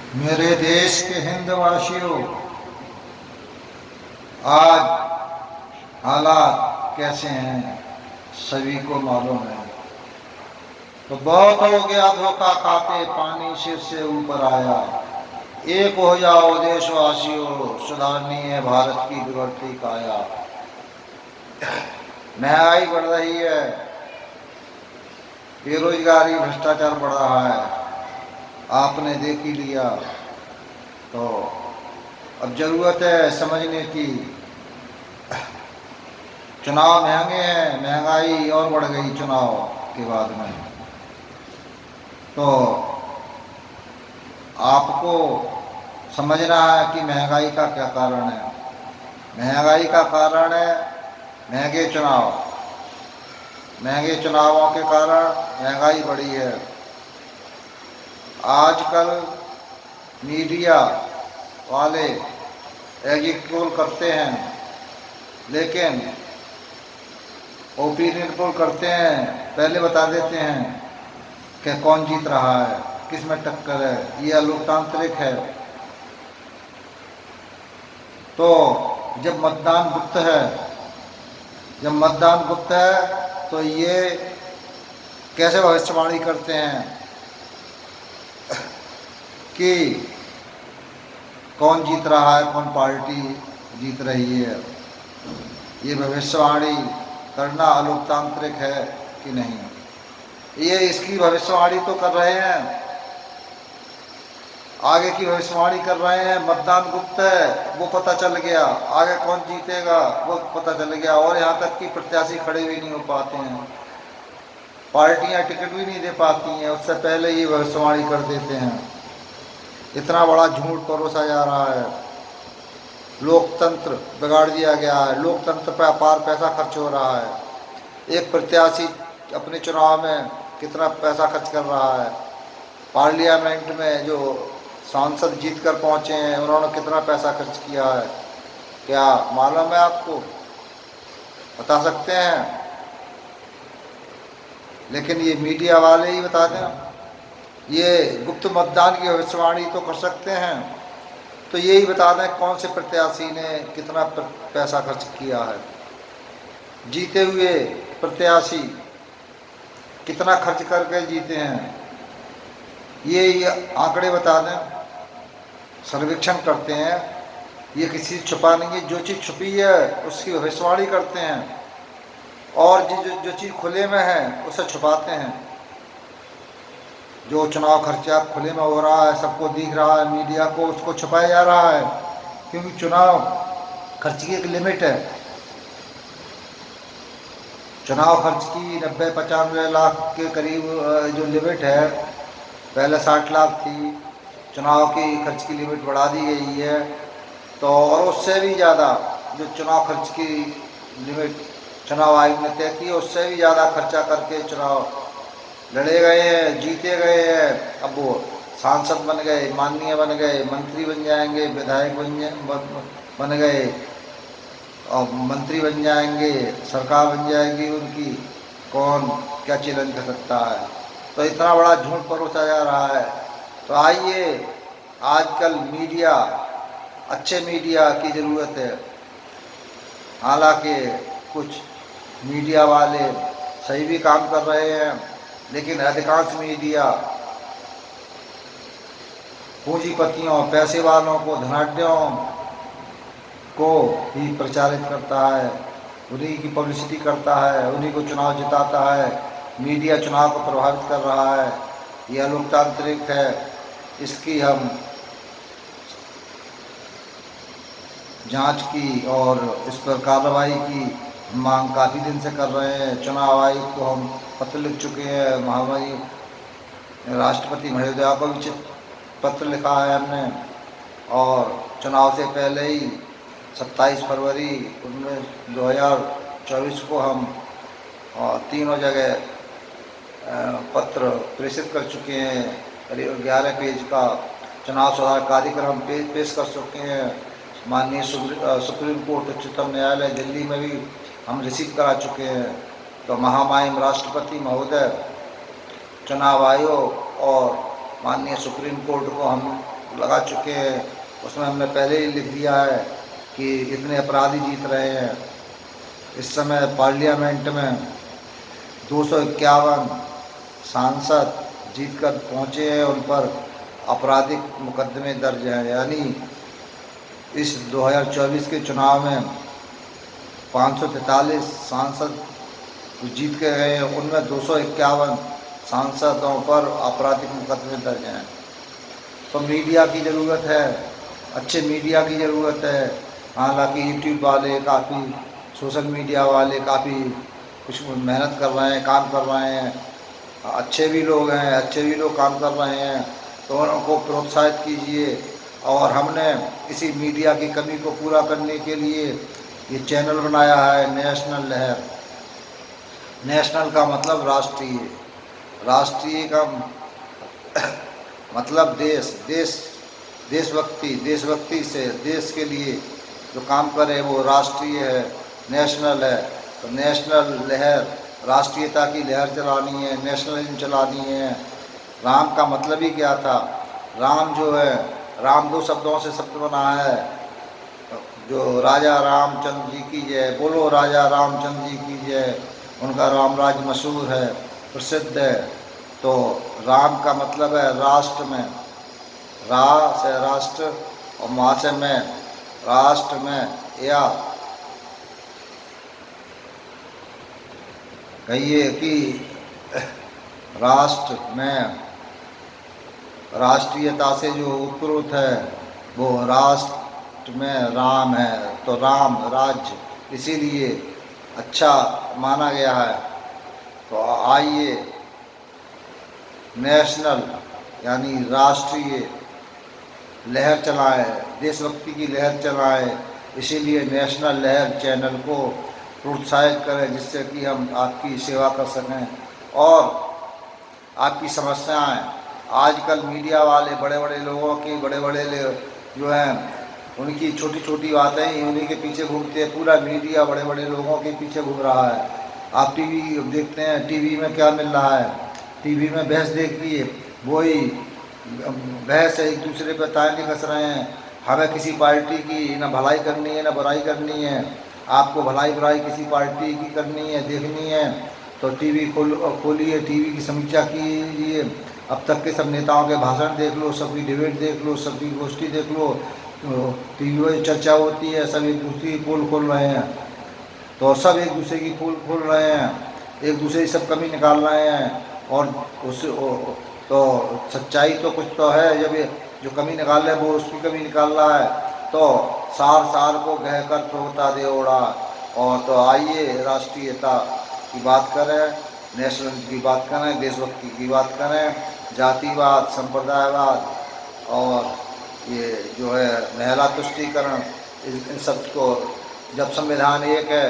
मेरे देश के हिंदवासियों, आज हालात कैसे हैं सभी को मालूम है। तो बहुत हो गया धोखा खाते, पानी सिर से ऊपर आया। एक हो जाओ देशवासियों, सुधारनी है भारत की बिगड़ती काया। महंगाई बढ़ रही है, बेरोजगारी, भ्रष्टाचार बढ़ रहा है, आपने देख ही लिया। तो अब जरूरत है समझने की। चुनाव महंगे हैं, महंगाई और बढ़ गई चुनाव के बाद में। तो आपको समझना है कि महंगाई का क्या कारण है। महंगाई का कारण है महंगे चुनाव। महंगे चुनावों के कारण महंगाई बढ़ी है। आजकल मीडिया वाले एग्जिट पोल करते हैं, लेकिन ओपिनियन पोल करते हैं, पहले बता देते हैं कि कौन जीत रहा है, किस में टक्कर है। ये लोकतांत्रिक है। तो जब मतदान गुप्त है, तो ये कैसे भविष्यवाणी करते हैं कि कौन जीत रहा है, कौन पार्टी जीत रही है। ये भविष्यवाणी करना अलोकतांत्रिक है कि नहीं। ये इसकी भविष्यवाणी तो कर रहे हैं, आगे की भविष्यवाणी कर रहे हैं। मतदान गुप्त है, वो पता चल गया। आगे कौन जीतेगा वो पता चल गया। और यहाँ तक कि प्रत्याशी खड़े भी नहीं हो पाते हैं, पार्टियां टिकट भी नहीं दे पाती हैं, उससे पहले ये भविष्यवाणी कर देते हैं। इतना बड़ा झूठ परोसा जा रहा है। लोकतंत्र बिगाड़ दिया गया है। लोकतंत्र पर अपार पैसा खर्च हो रहा है। एक प्रत्याशी अपने चुनाव में कितना पैसा खर्च कर रहा है। पार्लियामेंट में जो सांसद जीत कर पहुँचे हैं, उन्होंने कितना पैसा खर्च किया है, क्या मालूम है आपको? बता सकते हैं? लेकिन ये मीडिया वाले ही बता दें। ये गुप्त मतदान की भविष्यवाणी तो कर सकते हैं, तो यही बता दें कौन से प्रत्याशी ने कितना पैसा खर्च किया है। जीते हुए प्रत्याशी कितना खर्च करके जीते हैं, ये आंकड़े बता दें। सर्वेक्षण करते हैं, ये किसी से छुपा नहीं है। जो चीज़ छुपी है उसकी भविष्यवाणी करते हैं, और जो चीज़ खुले में है उसे छुपाते हैं। जो चुनाव खर्चा खुले में हो रहा है, सबको दिख रहा है, मीडिया को उसको छुपाया जा रहा है, क्योंकि चुनाव खर्च की एक लिमिट है। चुनाव खर्च की 90-95 लाख के करीब जो लिमिट है, पहले 60 लाख थी। चुनाव की खर्च की लिमिट बढ़ा दी गई है। तो और उससे भी ज़्यादा जो चुनाव खर्च की लिमिट चुनाव आयोग ने तय की, उससे भी ज़्यादा खर्चा करके चुनाव लड़े गए हैं, जीते गए हैं। अब वो सांसद बन गए, माननीय बन गए, मंत्री बन जाएंगे, विधायक बन गए, और मंत्री बन जाएंगे, सरकार बन जाएगी उनकी। कौन क्या चैलेंज कर सकता है? तो इतना बड़ा झूठ परोसा जा रहा है। तो आइए, आजकल मीडिया, अच्छे मीडिया की ज़रूरत है। हालांकि कुछ मीडिया वाले सही भी काम कर रहे हैं, लेकिन अधिकांश मीडिया पूंजीपतियों, पैसे वालों को, धनाढ्यों को ही प्रचारित करता है, उन्हीं की पब्लिसिटी करता है, उन्हीं को चुनाव जिताता है। मीडिया चुनाव को प्रभावित कर रहा है। यह लोकतांत्रिक है, इसकी हम जांच की और इस पर कार्रवाई की मांग काफ़ी दिन से कर रहे हैं। चुनाव आयोग को हम पत्र लिख चुके हैं, महामहिम राष्ट्रपति महोदया को भी पत्र लिखा है हमने। और चुनाव से पहले ही 27 फरवरी 2024 को हम तीनों जगह पत्र प्रेषित कर चुके हैं। करीब 11 पेज का चुनाव सुधार कार्यक्रम पेश कर चुके हैं। माननीय सुप्रीम कोर्ट, उच्चतम न्यायालय दिल्ली में भी हम रिसीव करा चुके हैं। तो महामहिम राष्ट्रपति महोदय, चुनाव आयोग और माननीय सुप्रीम कोर्ट को हम लगा चुके हैं, उसमें हमने पहले ही लिख दिया है कि इतने अपराधी जीत रहे हैं। इस समय पार्लियामेंट में 251 सांसद जीतकर पहुँचे हैं, उन पर आपराधिक मुकदमे दर्ज हैं। यानी इस 2024 के चुनाव में 543 सांसद जीत के गए हैं, उनमें 251 सांसदों पर आपराधिक मुकदमे दर्ज हैं। तो मीडिया की ज़रूरत है, अच्छे मीडिया की ज़रूरत है। हालांकि यूट्यूब वाले काफ़ी, सोशल मीडिया वाले काफ़ी कुछ मेहनत कर रहे हैं, काम कर रहे हैं, अच्छे भी लोग हैं, अच्छे भी लोग काम कर रहे हैं, तो उनको प्रोत्साहित कीजिए। और हमने इसी मीडिया की कमी को पूरा करने के लिए ये चैनल बनाया है, नेशनल लहर। नेशनल का मतलब राष्ट्रीय, राष्ट्रीय का मतलब देशभक्ति से देश के लिए जो काम करे वो राष्ट्रीय है, नेशनल है। तो नेशनल लहर, राष्ट्रीयता की लहर चलानी है, नेशनलिज्म चलानी है। राम का मतलब ही क्या था? राम जो है, राम 2 शब्दों से शब्द बना है, जो राजा रामचंद्र जी की जय, बोलो राजा रामचंद्र जी की जय। उनका राम राज्य मशहूर है, प्रसिद्ध है। तो राम का मतलब है राष्ट्र में, रा से राष्ट्र और मा से में, राष्ट्र में, या कहिए कि राष्ट्र में राष्ट्रीयता से जो उत्प्रोत है वो राष्ट्र में राम है। तो राम राज्य इसीलिए अच्छा माना गया है। तो आइए नेशनल यानी राष्ट्रीय लहर चलाएं, देशभक्ति की लहर चलाएं। इसीलिए नेशनल लहर चैनल को प्रोत्साहित करें, जिससे कि हम आपकी सेवा कर सकें और आपकी समस्याएं। आजकल मीडिया वाले बड़े बड़े लोगों की, बड़े बड़े जो हैं उनकी छोटी छोटी बातें ही उन्हीं के पीछे घूमते हैं। पूरा मीडिया बड़े बड़े लोगों के पीछे घूम रहा है। आप टीवी देखते हैं, टीवी में क्या मिल रहा है? टीवी में बहस देखिए, वही बहस है, एक दूसरे पर ताने कस रहे हैं। हमें किसी पार्टी की ना भलाई करनी है ना बुराई करनी है। आपको भलाई बुराई किसी पार्टी की करनी है, देखनी है तो टीवी खोलिए, टीवी की समीक्षा कीजिए। अब तक के सब नेताओं के भाषण देख लो, सबकी डिबेट देख लो, सबकी गोष्ठी देख लो, टीवी पर चर्चा होती है, सब एक दूसरे की पोल खोल रहे हैं। तो सब एक दूसरे की पोल खोल रहे हैं, एक दूसरे की सब कमी निकाल रहे हैं। और उस तो सच्चाई तो कुछ तो है, जब ये जो कमी निकाल रहे हैं वो उसकी कमी निकाल रहा है। तो सार सार को गह कर थोड़ता दे ओढ़ा। और तो आइए राष्ट्रीयता की बात करें, नेशनल की बात करें, देशभक्ति की बात करें। जातिवाद, संप्रदायवाद और ये जो है महिला तुष्टीकरण, इन सब को, जब संविधान एक है,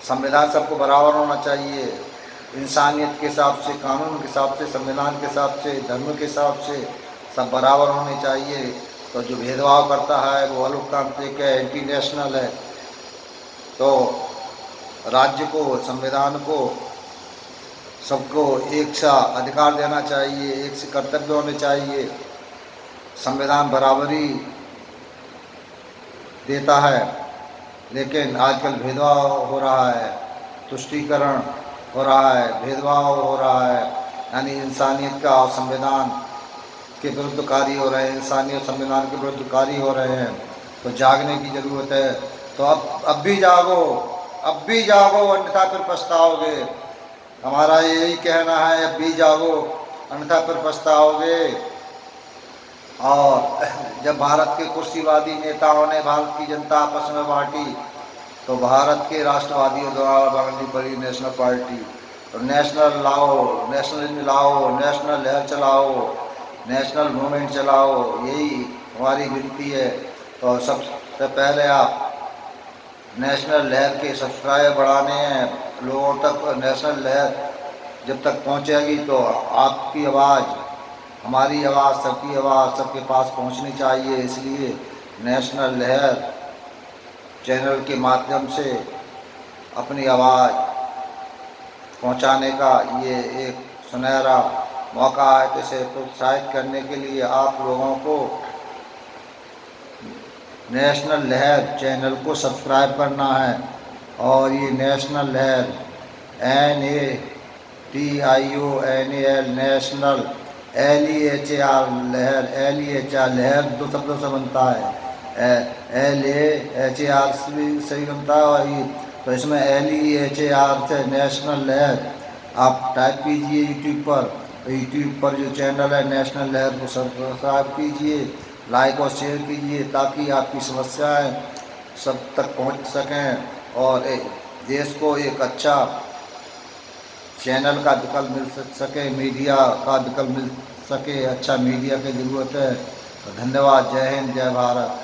संविधान सबको बराबर होना चाहिए, इंसानियत के हिसाब से, कानून के हिसाब से, संविधान के हिसाब से, धर्म के हिसाब से सब बराबर होने चाहिए। तो जो भेदभाव करता है वो अलोकतांत्रिक है, एंटी नेशनल है। तो राज्य को, संविधान को सबको एक सा अधिकार देना चाहिए, एक से कर्तव्य होने चाहिए। संविधान बराबरी देता है, लेकिन आजकल भेदभाव हो रहा है, तुष्टीकरण हो रहा है, भेदभाव हो रहा है। यानी इंसानियत का और संविधान के विरुद्ध कार्य हो रहे हैं, इंसानियत संविधान के विरुद्ध कार्य हो रहे हैं। तो जागने की ज़रूरत है। तो अब भी जागो, अब भी जागो, अन्यथा फिर पछताओगे। हमारा यही कहना है, अब भी जागो अन्यथा फिर पछताओगे। और जब भारत के कुर्सीवादी नेताओं ने भारत की जनता आपस में बांटी, तो भारत के राष्ट्रवादियों द्वारा बननी पड़ी नेशनल पार्टी। तो नेशनल लाओ, नेशनलिज्म लाओ, नेशनल लहर चलाओ, नेशनल मूवमेंट चलाओ, यही हमारी विनती है। तो सबसे पहले आप नेशनल लहर के सब्सक्राइबर बढ़ाने हैं लोगों तक। नेशनल लहर जब तक पहुंचेगी तो आपकी आवाज़, हमारी आवाज़, सबकी आवाज़ सबके पास पहुंचनी चाहिए। इसलिए नेशनल लहर चैनल के माध्यम से अपनी आवाज़ पहुंचाने का ये एक सुनहरा मौका है तो इसे प्रोत्साहित करने के लिए आप लोगों को नेशनल लहर चैनल को सब्सक्राइब करना है। और ये नेशनल लहर NATIONAL नेशनल LEHAR लहर लहर दो शब्दों से बनता है। LAHAR से भी बनता है और ये तो इसमें LEHAR से नेशनल लहर आप टाइप कीजिए यूट्यूब पर जो चैनल है नेशनल लहर को सब्सक्राइब कीजिए, लाइक और शेयर कीजिए ताकि आपकी समस्याएं सब तक पहुंच सकें और देश को एक अच्छा चैनल का विकल्प मिल सके, मीडिया का विकल्प मिल सके। अच्छा मीडिया की ज़रूरत है। तो धन्यवाद। जय हिंद, जय भारत।